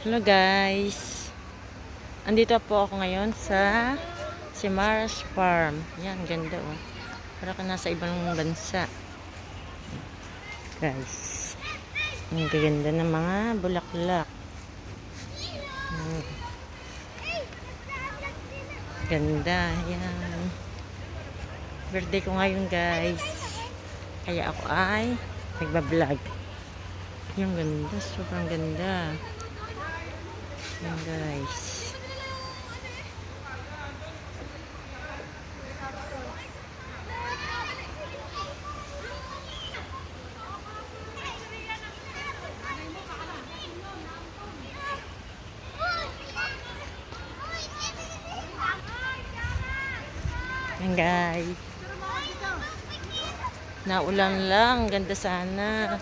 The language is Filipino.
Hello guys, andito po ako ngayon sa Simars Farm. Yan, ganda oh. Para ka nasa ibang bansa. Guys, ang ganda ng mga bulaklak. Ganda, yan. Birthday ko ngayon guys. Kaya ako ay nagbablog. Yung ganda, sobrang ganda. Yan guys. Yan guys. Naulan lang, ganda sana.